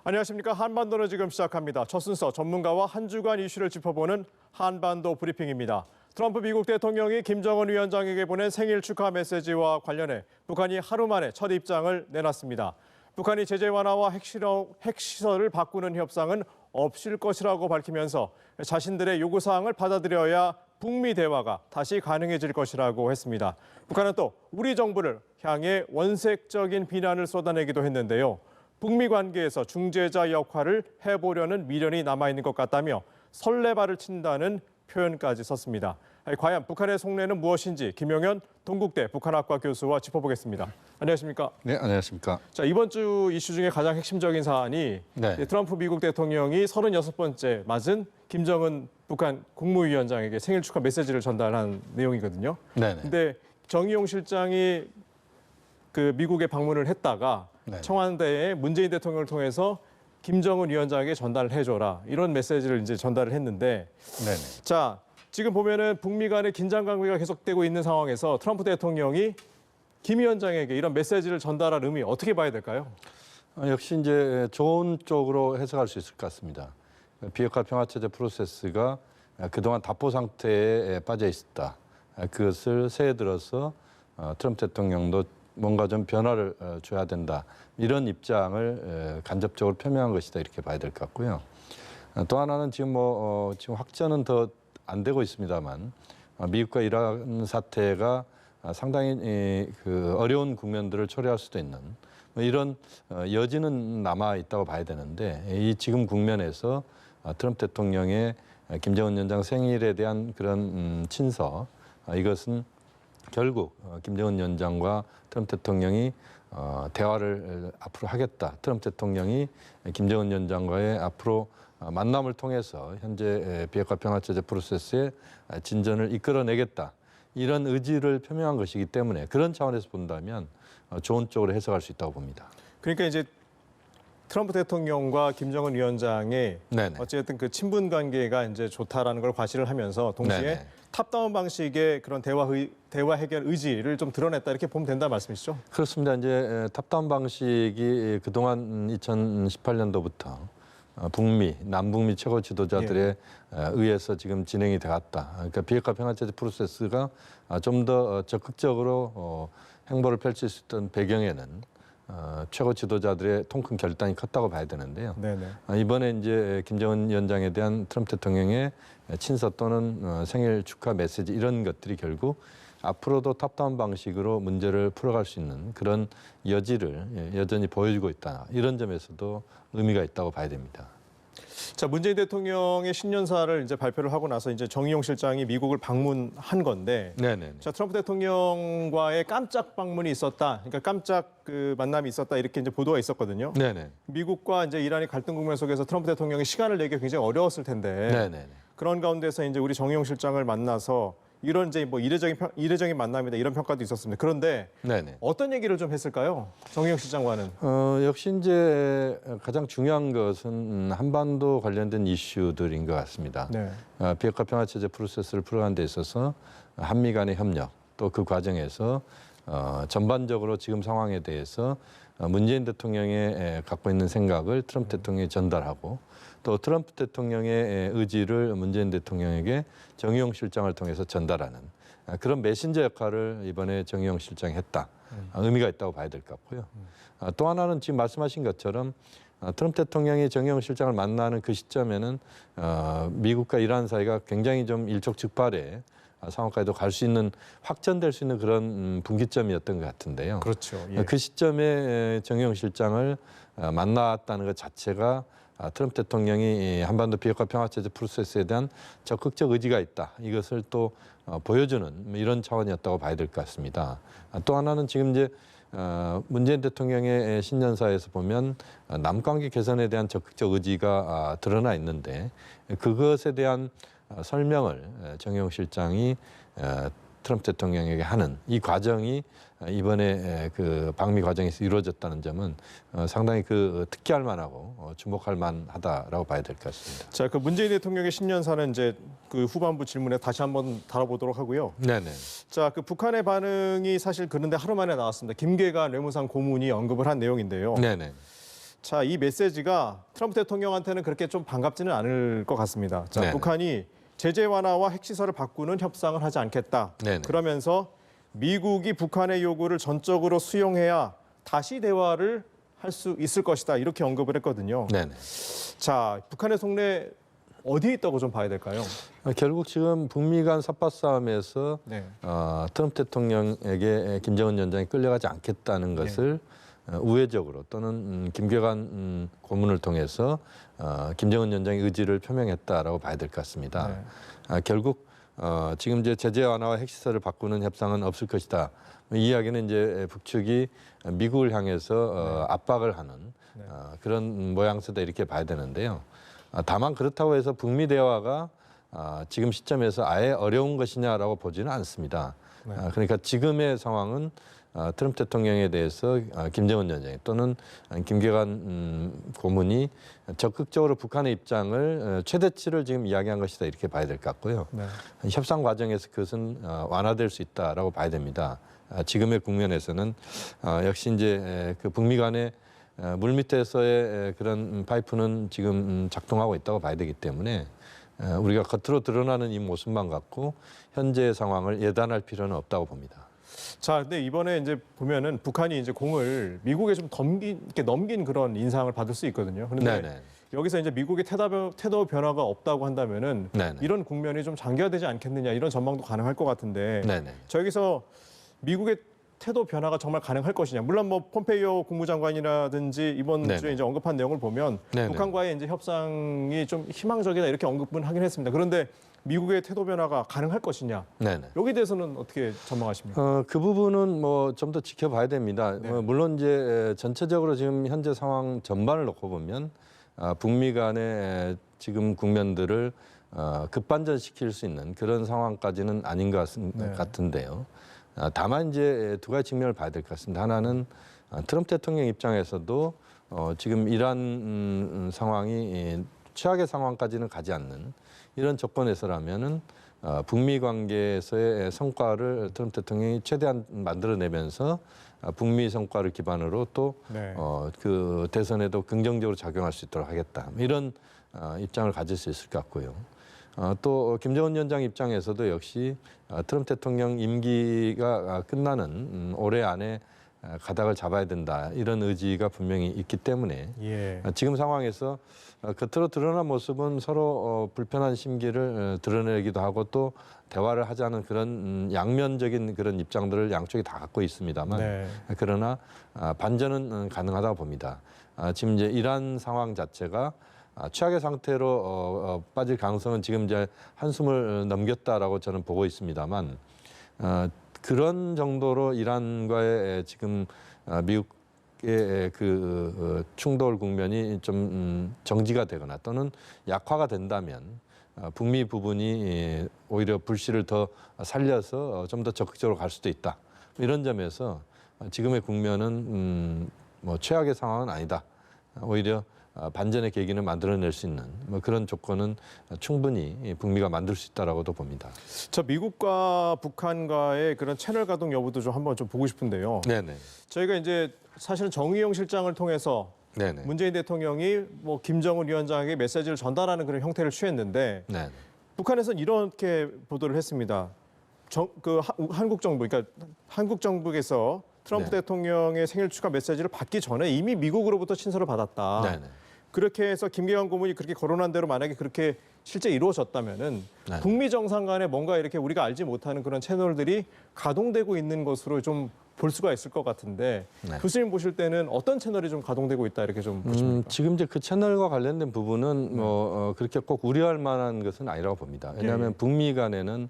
안녕하십니까. 한반도는 지금 시작합니다. 첫 순서 전문가와 한 주간 이슈를 짚어보는 한반도 브리핑입니다. 트럼프 미국 대통령이 김정은 위원장에게 보낸 생일 축하 메시지와 관련해 북한이 하루 만에 첫 입장을 내놨습니다. 북한이 제재 완화와 핵시설을 바꾸는 협상은 없을 것이라고 밝히면서 자신들의 요구사항을 받아들여야 북미 대화가 다시 가능해질 것이라고 했습니다. 북한은 또 우리 정부를 향해 원색적인 비난을 쏟아내기도 했는데요. 북미 관계에서 중재자 역할을 해보려는 미련이 남아있는 것 같다며 설레발을 친다는 표현까지 썼습니다. 과연 북한의 속내는 무엇인지 김용현 동국대 북한학과 교수와 짚어보겠습니다. 안녕하십니까? 네, 안녕하십니까? 자, 이번 주 이슈 중에 가장 핵심적인 사안이 트럼프 미국 대통령이 36번째 맞은 김정은 북한 국무위원장에게 생일 축하 메시지를 전달한 내용이거든요. 근데 정의용 실장이 그 미국에 방문을 했다가 청와대에 문재인 대통령을 통해서 김정은 위원장에게 전달을 해줘라 이런 메시지를 이제 전달을 했는데, 자 지금 보면은 북미 간의 긴장 관계가 계속되고 있는 상황에서 트럼프 대통령이 김 위원장에게 이런 메시지를 전달할 의미 어떻게 봐야 될까요? 역시 이제 좋은 쪽으로 해석할 수 있을 것 같습니다. 비핵화 평화체제 프로세스가 그동안 답보 상태에 빠져 있었다. 그것을 새해 들어서 트럼프 대통령도 뭔가 좀 변화를 줘야 된다. 이런 입장을 간접적으로 표명한 것이다. 이렇게 봐야 될 것 같고요. 또 하나는 지금 지금 확전은 더 안 되고 있습니다만 미국과 이란 사태가 상당히 그 어려운 국면들을 초래할 수도 있는 이런 여지는 남아 있다고 봐야 되는데, 이 지금 국면에서 트럼프 대통령의 김정은 위원장 생일에 대한 그런 친서, 이것은 결국 김정은 위원장과 트럼프 대통령이 대화를 앞으로 하겠다. 트럼프 대통령이 김정은 위원장과의 앞으로 만남을 통해서 현재 비핵화 평화체제 프로세스의 진전을 이끌어내겠다. 이런 의지를 표명한 것이기 때문에 그런 차원에서 본다면 좋은 쪽으로 해석할 수 있다고 봅니다. 그러니까 이제 트럼프 대통령과 김정은 위원장의 어쨌든 그 친분 관계가 이제 좋다라는 걸 과시를 하면서 동시에 탑다운 방식의 그런 대화 해결 의지를 좀 드러냈다 이렇게 보면 된다 말씀이시죠? 그렇습니다. 이제 탑다운 방식이 그동안 2018년도부터 북미, 남북미 최고 지도자들에 의해서 지금 진행이 되었다. 그러니까 비핵화 평화체제 프로세스가 좀 더 적극적으로 행보를 펼칠 수 있던 배경에는 최고 지도자들의 통큰 결단이 컸다고 봐야 되는데요. 이번에 이제 김정은 위원장에 대한 트럼프 대통령의 친서 또는 생일 축하 메시지 이런 것들이 결국 앞으로도 탑다운 방식으로 문제를 풀어갈 수 있는 그런 여지를 여전히 보여주고 있다. 이런 점에서도 의미가 있다고 봐야 됩니다. 자, 문재인 대통령의 신년사를 이제 발표를 하고 나서 이제 정의용 실장이 미국을 방문한 건데, 자, 트럼프 대통령과의 깜짝 방문이 있었다. 그러니까 깜짝 그 만남이 있었다 이렇게 이제 보도가 있었거든요. 미국과 이제 이란의 갈등 국면 속에서 트럼프 대통령이 시간을 내기 굉장히 어려웠을 텐데, 그런 가운데서 이제 우리 정의용 실장을 만나서 이런 이제 뭐 이례적인 만남이다 이런 평가도 있었습니다. 그런데 어떤 얘기를 좀 했을까요? 정의용 실장과는? 역시 이제 가장 중요한 것은 한반도 관련된 이슈들인 것 같습니다. 비핵화 평화체제 프로세스를 풀어가는 데 있어서 한미 간의 협력, 또 그 과정에서 전반적으로 지금 상황에 대해서 문재인 대통령의 갖고 있는 생각을 트럼프 대통령이 전달하고, 또 트럼프 대통령의 의지를 문재인 대통령에게 정의용 실장을 통해서 전달하는 그런 메신저 역할을 이번에 정의용 실장이 했다. 의미가 있다고 봐야 될 것 같고요. 또 하나는 지금 말씀하신 것처럼 트럼프 대통령이 정의용 실장을 만나는 그 시점에는 미국과 이란 사이가 굉장히 좀 일촉즉발의 상황까지도 갈 수 있는, 확전될 수 있는 그런 분기점이었던 것 같은데요. 그 시점에 정의용 실장을 만났다는 것 자체가 트럼프 대통령이 한반도 비핵화 평화체제 프로세스에 대한 적극적 의지가 있다. 이것을 또 보여주는 이런 차원이었다고 봐야 될 것 같습니다. 또 하나는 지금 이제 문재인 대통령의 신년사에서 보면 남관계 개선에 대한 적극적 의지가 드러나 있는데, 그것에 대한 설명을 정의용 실장이 트럼프 대통령에게 하는 이 과정이 이번에 그 방미 과정에서 이루어졌다는 점은 상당히 그 특기할 만하고 주목할 만하다라고 봐야 될 것 같습니다. 자, 그 문재인 대통령의 신년사는 이제 그 후반부 질문에 다시 한번 다뤄보도록 하고요. 자, 그 북한의 반응이 사실 그런데 하루 만에 나왔습니다. 김계관 외무상 고문이 언급을 한 내용인데요. 자, 이 메시지가 트럼프 대통령한테는 그렇게 좀 반갑지는 않을 것 같습니다. 자, 네네. 북한이 제재 완화와 핵시설을 바꾸는 협상을 하지 않겠다. 네네. 그러면서 미국이 북한의 요구를 전적으로 수용해야 다시 대화를 할 수 있을 것이다. 이렇게 언급을 했거든요. 네네. 자, 북한의 속내 어디에 있다고 좀 봐야 될까요? 결국 지금 북미 간 삿바 싸움에서 네. 트럼프 대통령에게 김정은 위원장이 끌려가지 않겠다는 것을 우회적으로 또는 김계관 고문을 통해서 김정은 위원장의 의지를 표명했다라고 봐야 될 것 같습니다. 결국 지금 이제 제재 완화와 핵시설을 바꾸는 협상은 없을 것이다. 이 이야기는 이제 북측이 미국을 향해서 압박을 하는 그런 모양새다 이렇게 봐야 되는데요. 다만 그렇다고 해서 북미 대화가 지금 시점에서 아예 어려운 것이냐라고 보지는 않습니다. 그러니까 지금의 상황은 트럼프 대통령에 대해서 김정은 위원장 또는 김계관 고문이 적극적으로 북한의 입장을 최대치를 지금 이야기한 것이다 이렇게 봐야 될 것 같고요. 협상 과정에서 그것은 완화될 수 있다라고 봐야 됩니다. 지금의 국면에서는 역시 이제 그 북미 간의 물밑에서의 그런 파이프는 지금 작동하고 있다고 봐야 되기 때문에 우리가 겉으로 드러나는 이 모습만 갖고 현재의 상황을 예단할 필요는 없다고 봅니다. 자, 근데 이번에 이제 보면은 북한이 이제 공을 미국에 좀 넘긴 그런 인상을 받을 수 있거든요. 그런데 네네. 여기서 이제 미국의 태도 변화가 없다고 한다면은 네네. 이런 국면이 좀 장기화되지 않겠느냐 이런 전망도 가능할 것 같은데 네네. 저 여기서 미국의 태도 변화가 정말 가능할 것이냐. 물론 뭐 폼페이오 국무장관이라든지 이번 네네. 주에 이제 언급한 내용을 보면 네네. 북한과의 이제 협상이 좀 희망적이다 이렇게 언급은 하긴 했습니다. 그런데 미국의 태도 변화가 가능할 것이냐. 네네. 여기에 대해서는 어떻게 전망하십니까? 그 부분은 뭐 좀 더 지켜봐야 됩니다. 물론 이제 전체적으로 지금 현재 상황 전반을 놓고 보면 북미 간의 지금 국면들을 급반전시킬 수 있는 그런 상황까지는 아닌 것 같은데요. 다만 이제 두 가지 측면을 봐야 될 것 같습니다. 하나는 트럼프 대통령 입장에서도 지금 이란 상황이 최악의 상황까지는 가지 않는 이런 조건에서라면은 북미 관계에서의 성과를 트럼프 대통령이 최대한 만들어내면서 북미 성과를 기반으로 또 그 대선에도 긍정적으로 작용할 수 있도록 하겠다. 이런 입장을 가질 수 있을 것 같고요. 또 김정은 위원장 입장에서도 역시 트럼프 대통령 임기가 끝나는 올해 안에 가닥을 잡아야 된다 이런 의지가 분명히 있기 때문에 지금 상황에서 겉으로 드러난 모습은 서로 불편한 심기를 드러내기도 하고 또 대화를 하자는 그런 양면적인 그런 입장들을 양쪽이 다 갖고 있습니다만 그러나 반전은 가능하다고 봅니다. 지금 이제 이란 상황 자체가 최악의 상태로 빠질 가능성은 지금 이제 한숨을 넘겼다라고 저는 보고 있습니다만 그런 정도로 이란과의 지금 미국의 그 충돌 국면이 좀 정지가 되거나 또는 약화가 된다면 북미 부분이 오히려 불씨를 더 살려서 좀 더 적극적으로 갈 수도 있다. 이런 점에서 지금의 국면은 뭐 최악의 상황은 아니다. 오히려 반전의 계기를 만들어낼 수 있는 뭐 그런 조건은 충분히 북미가 만들 수 있다라고도 봅니다. 저 미국과 북한과의 그런 채널 가동 여부도 좀 한번 좀 보고 싶은데요. 네네. 저희가 이제 사실은 정의용 실장을 통해서 네네. 문재인 대통령이 뭐 김정은 위원장에게 메시지를 전달하는 그런 형태를 취했는데 네네. 북한에서는 이렇게 보도를 했습니다. 한국 정부, 그러니까 한국 정부에서 트럼프 대통령의 생일 축하 메시지를 받기 전에 이미 미국으로부터 친서를 받았다. 네네. 그렇게 해서 김계관 고문이 그렇게 거론한 대로 만약에 그렇게 실제 이루어졌다면은 북미 정상 간에 뭔가 이렇게 우리가 알지 못하는 그런 채널들이 가동되고 있는 것으로 좀 볼 수가 있을 것 같은데 교수님 보실 때는 어떤 채널이 좀 가동되고 있다 이렇게 좀 보십니까? 지금 이제 그 채널과 관련된 부분은 뭐 그렇게 꼭 우려할 만한 것은 아니라고 봅니다. 왜냐하면 북미 간에는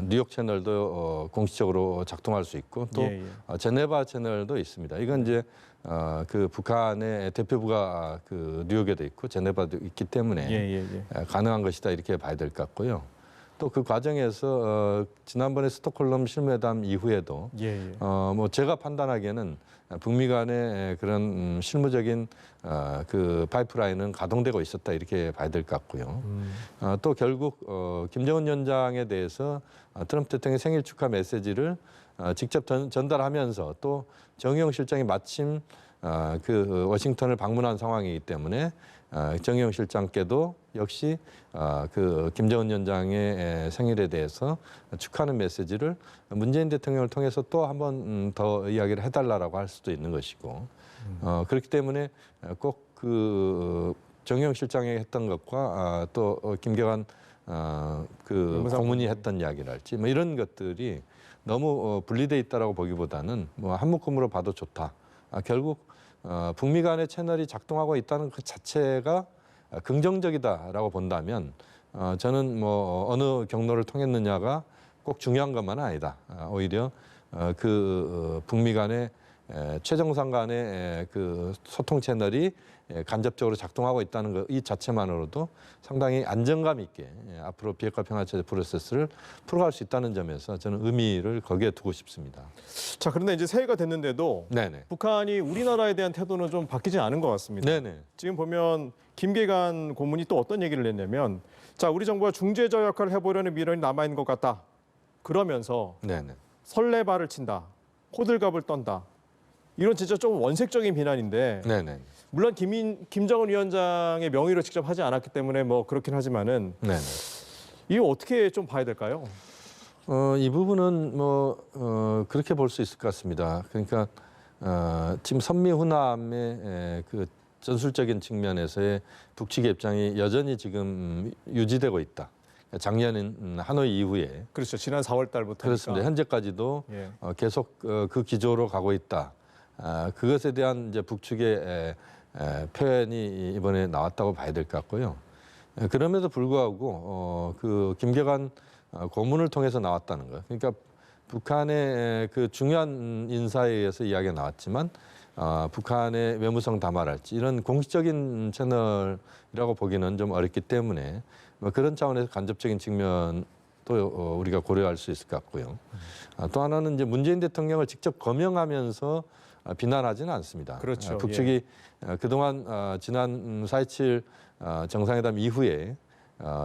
뉴욕 채널도 공식적으로 작동할 수 있고 또 제네바 채널도 있습니다. 이건 이제 그 북한의 대표부가 그 뉴욕에 돼 있고 제네바도 있기 때문에 가능한 것이다 이렇게 봐야 될 것 같고요. 또 그 과정에서 지난번에 스톡홀름 실무회담 이후에도 뭐 제가 판단하기에는 북미 간의 그런 실무적인 그 파이프라인은 가동되고 있었다 이렇게 봐야 될 것 같고요. 또 결국 김정은 위원장에 대해서 트럼프 대통령의 생일 축하 메시지를 직접 전달하면서 또 정의용 실장이 마침 그 워싱턴을 방문한 상황이기 때문에 정의용 실장께도 역시 그 김정은 위원장의 생일에 대해서 축하하는 메시지를 문재인 대통령을 통해서 또 한 번 더 이야기를 해달라고 할 수도 있는 것이고 그렇기 때문에 꼭 그 정의용 실장이 했던 것과 또 김경환 그 고문이 했던 이야기랄지 뭐 이런 것들이 너무 분리돼 있다라고 보기보다는 뭐 한 묶음으로 봐도 좋다. 결국 북미 간의 채널이 작동하고 있다는 그 자체가 긍정적이다라고 본다면 저는 뭐 어느 경로를 통했느냐가 꼭 중요한 것만은 아니다. 오히려 그 북미 간의 최정상 간의 그 소통 채널이 간접적으로 작동하고 있다는 것 이 자체만으로도 상당히 안정감 있게 앞으로 비핵화 평화체제 프로세스를 풀어갈 수 있다는 점에서 저는 의미를 거기에 두고 싶습니다. 자, 그런데 이제 새해가 됐는데도 네네. 북한이 우리나라에 대한 태도는 좀 바뀌지 않은 것 같습니다. 네네. 지금 보면 김계관 고문이 또 어떤 얘기를 했냐면, 자, 우리 정부가 중재자 역할을 해보려는 미련이 남아 있는 것 같다. 그러면서 네네. 설레발을 친다, 호들갑을 떤다. 이런 진짜 좀 원색적인 비난인데, 네네. 물론 김정은 위원장의 명의로 직접 하지 않았기 때문에 뭐 그렇긴 하지만은 네네. 이거 어떻게 좀 봐야 될까요? 이 부분은 뭐 그렇게 볼 수 있을 것 같습니다. 그러니까 지금 선미 후남의 그 전술적인 측면에서의 북측의 입장이 여전히 지금 유지되고 있다. 작년 하노이 이후에 그렇죠. 지난 4월 달부터 그렇습니다. 현재까지도 예. 계속 그 기조로 가고 있다. 그것에 대한 이제 북측의 표현이 이번에 나왔다고 봐야 될 것 같고요. 그럼에도 불구하고 그 김계관 고문을 통해서 나왔다는 거. 그러니까 북한의 그 중요한 인사에 의해서 이야기가 나왔지만 북한의 외무성 담화랄지 이런 공식적인 채널이라고 보기는 좀 어렵기 때문에 뭐 그런 차원에서 간접적인 측면도 우리가 고려할 수 있을 것 같고요. 또 하나는 이제 문재인 대통령을 직접 거명하면서 비난하지는 않습니다. 그렇죠. 북측이 그동안 지난 4.27 정상회담 이후에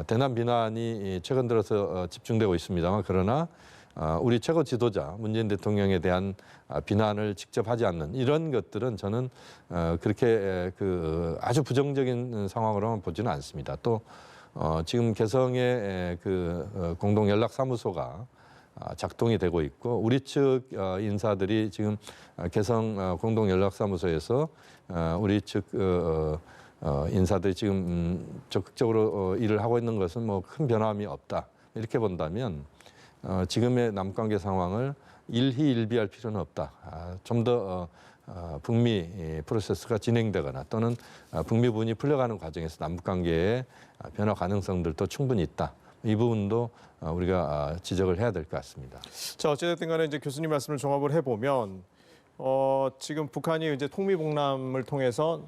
대남 비난이 최근 들어서 집중되고 있습니다만 그러나 우리 최고 지도자 문재인 대통령에 대한 비난을 직접 하지 않는 이런 것들은 저는 그렇게 그 아주 부정적인 상황으로만 보지는 않습니다. 또 지금 개성의 그 공동 연락사무소가 작동이 되고 있고 우리 측 인사들이 지금 개성 공동 연락사무소에서 우리 측 인사들이 지금 적극적으로 일을 하고 있는 것은 뭐 큰 변함이 없다 이렇게 본다면 지금의 남관계 상황을 일희일비할 필요는 없다. 좀 더 북미 프로세스가 진행되거나 또는 북미 부분이 풀려가는 과정에서 남북관계의 변화 가능성들도 충분히 있다. 이 부분도 우리가 지적을 해야 될 것 같습니다. 자, 어쨌든 간에 이제 교수님 말씀을 종합을 해보면 지금 북한이 이제 통미봉남을 통해서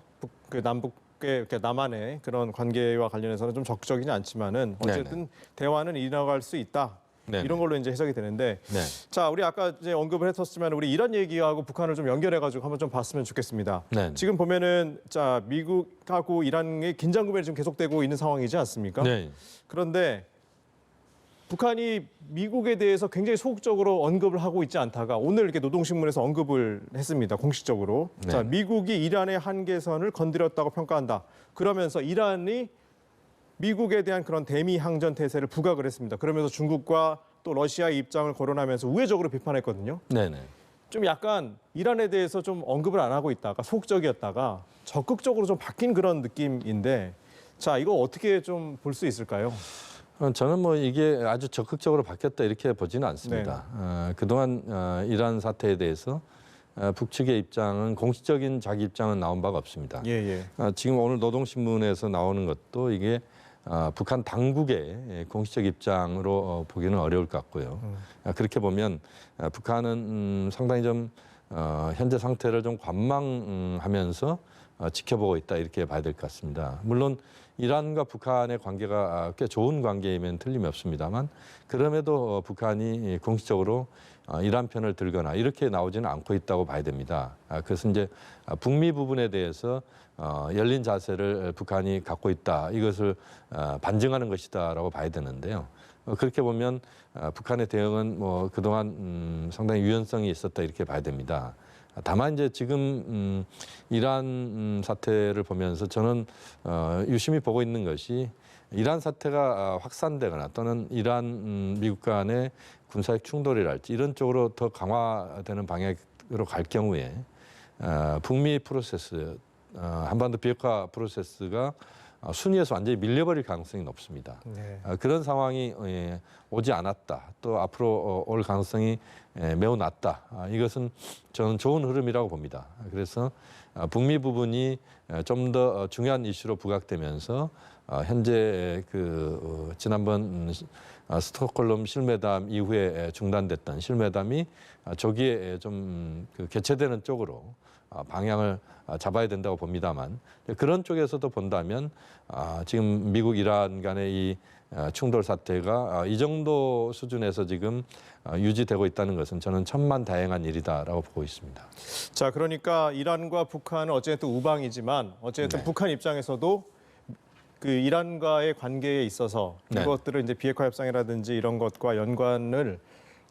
그 남북의 남한의 그런 관계와 관련해서는 좀 적극적이지 않지만은 어쨌든 네네. 대화는 이어갈 수 있다. 네네. 이런 걸로 이제 해석이 되는데, 네. 자, 우리 아까 이제 언급을 했었지만 우리 이란 얘기하고 북한을 좀 연결해가지고 한번 좀 봤으면 좋겠습니다. 네. 지금 보면은 자 미국하고 이란의 긴장 구면이 지금 계속되고 있는 상황이지 않습니까? 네. 그런데 북한이 미국에 대해서 굉장히 소극적으로 언급을 하고 있지 않다가 오늘 이렇게 노동신문에서 언급을 했습니다. 공식적으로. 네. 자, 미국이 이란의 한계선을 건드렸다고 평가한다. 그러면서 이란이 미국에 대한 그런 대미 항전 태세를 부각을 했습니다. 그러면서 중국과 또 러시아의 입장을 거론하면서 우회적으로 비판했거든요. 네네. 좀 약간 이란에 대해서 좀 언급을 안 하고 있다가 소극적이었다가 적극적으로 좀 바뀐 그런 느낌인데, 자, 이거 어떻게 좀 볼 수 있을까요? 저는 뭐 이게 아주 적극적으로 바뀌었다 이렇게 보지는 않습니다. 그동안 이란 사태에 대해서 북측의 입장은 공식적인 자기 입장은 나온 바가 없습니다. 예. 지금 오늘 노동신문에서 나오는 것도 이게 북한 당국의 공식적 입장으로 보기는 어려울 것 같고요. 그렇게 보면 북한은 상당히 좀 현재 상태를 좀 관망하면서 지켜보고 있다 이렇게 봐야 될 것 같습니다. 물론 이란과 북한의 관계가 꽤 좋은 관계이면 틀림이 없습니다만 그럼에도 북한이 공식적으로 이란 편을 들거나 이렇게 나오지는 않고 있다고 봐야 됩니다. 그래서 이제 북미 부분에 대해서 열린 자세를 북한이 갖고 있다. 이것을 반증하는 것이다라고 봐야 되는데요. 그렇게 보면 북한의 대응은 뭐 그동안 상당히 유연성이 있었다 이렇게 봐야 됩니다. 다만 이제 지금 이란 사태를 보면서 저는 유심히 보고 있는 것이 이란 사태가 확산되거나 또는 이란 미국 간의 군사적 충돌이랄지 이런 쪽으로 더 강화되는 방향으로 갈 경우에 북미 프로세스, 한반도 비핵화 프로세스가 순위에서 완전히 밀려버릴 가능성이 높습니다. 네. 그런 상황이 오지 않았다. 또 앞으로 올 가능성이 매우 낮다. 이것은 저는 좋은 흐름이라고 봅니다. 그래서 북미 부분이 좀 더 중요한 이슈로 부각되면서 현재 그 지난번 스톡홀름 실무회담 이후에 중단됐던 실무회담이 조기에 좀 그 개최되는 쪽으로 방향을 잡아야 된다고 봅니다만 그런 쪽에서도 본다면 지금 미국 이란 간의 이 충돌 사태가 이 정도 수준에서 지금 유지되고 있다는 것은 저는 천만다행한 일이다라고 보고 있습니다. 자, 그러니까 이란과 북한은 어쨌든 우방이지만 어쨌든 네. 북한 입장에서도 그 이란과의 관계에 있어서 네. 이것들을 이제 비핵화 협상이라든지 이런 것과 연관을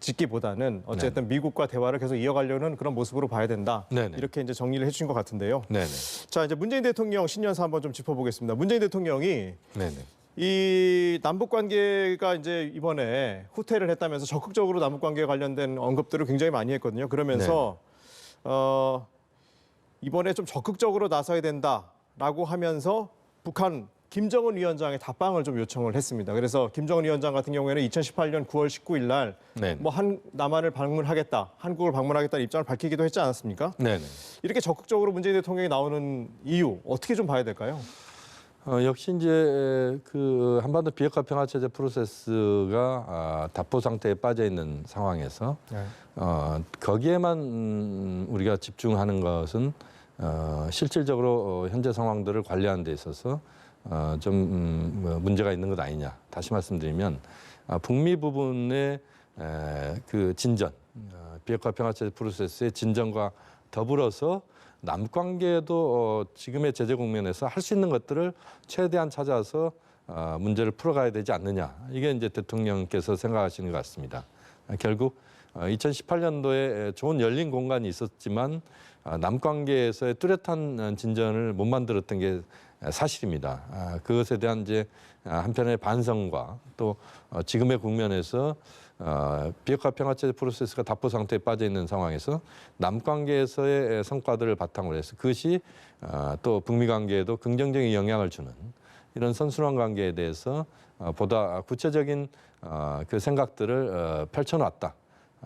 짓기보다는 어쨌든 미국과 대화를 계속 이어가려는 그런 모습으로 봐야 된다. 네네. 이렇게 이제 정리를 해주신 것 같은데요. 네네. 자, 이제 문재인 대통령 신년사 한번 좀 짚어보겠습니다. 문재인 대통령이 네네. 이 남북 관계가 이제 이번에 후퇴를 했다면서 적극적으로 남북 관계에 관련된 언급들을 굉장히 많이 했거든요. 그러면서 이번에 좀 적극적으로 나서야 된다라고 하면서 북한 김정은 위원장의 답방을 좀 요청을 했습니다. 그래서 김정은 위원장 같은 경우에는 2018년 9월 19일 날 뭐 남한을 방문하겠다, 한국을 방문하겠다는 입장을 밝히기도 했지 않았습니까? 네네. 이렇게 적극적으로 문재인 대통령이 나오는 이유 어떻게 좀 봐야 될까요? 역시 이제 그 한반도 비핵화 평화 체제 프로세스가 답보 상태에 빠져 있는 상황에서 거기에만 우리가 집중하는 것은 실질적으로 현재 상황들을 관리하는 데 있어서 좀 문제가 있는 것 아니냐. 다시 말씀드리면 북미 부분의 그 진전, 비핵화 평화 체제 프로세스의 진전과 더불어서 남북 관계에도 지금의 제재 국면에서 할 수 있는 것들을 최대한 찾아서 문제를 풀어가야 되지 않느냐. 이게 이제 대통령께서 생각하시는 것 같습니다. 결국 2018년도에 좋은 열린 공간이 있었지만 남북 관계에서의 뚜렷한 진전을 못 만들었던 게 사실입니다. 그것에 대한 이제 한편의 반성과 또 지금의 국면에서 비핵화 평화체제 프로세스가 답보 상태에 빠져 있는 상황에서 남관계에서의 성과들을 바탕으로 해서 그것이 또 북미 관계에도 긍정적인 영향을 주는 이런 선순환 관계에 대해서 보다 구체적인 그 생각들을 펼쳐놨다.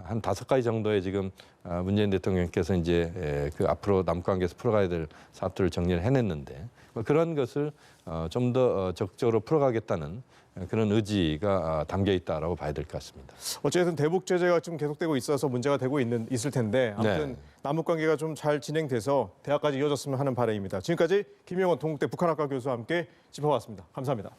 한 5가지 정도의 지금 문재인 대통령께서 이제 그 앞으로 남관계에서 풀어가야 될 사업들을 정리를 해냈는데 그런 것을 좀 더 적극적으로 풀어가겠다는 그런 의지가 담겨 있다라고 봐야 될 것 같습니다. 어쨌든 대북 제재가 좀 계속되고 있어서 문제가 되고 있을 텐데 아무튼 네. 남북 관계가 좀 잘 진행돼서 대화까지 이어졌으면 하는 바람입니다. 지금까지 김영원 동국대 북한학과 교수와 함께 짚어봤습니다. 감사합니다.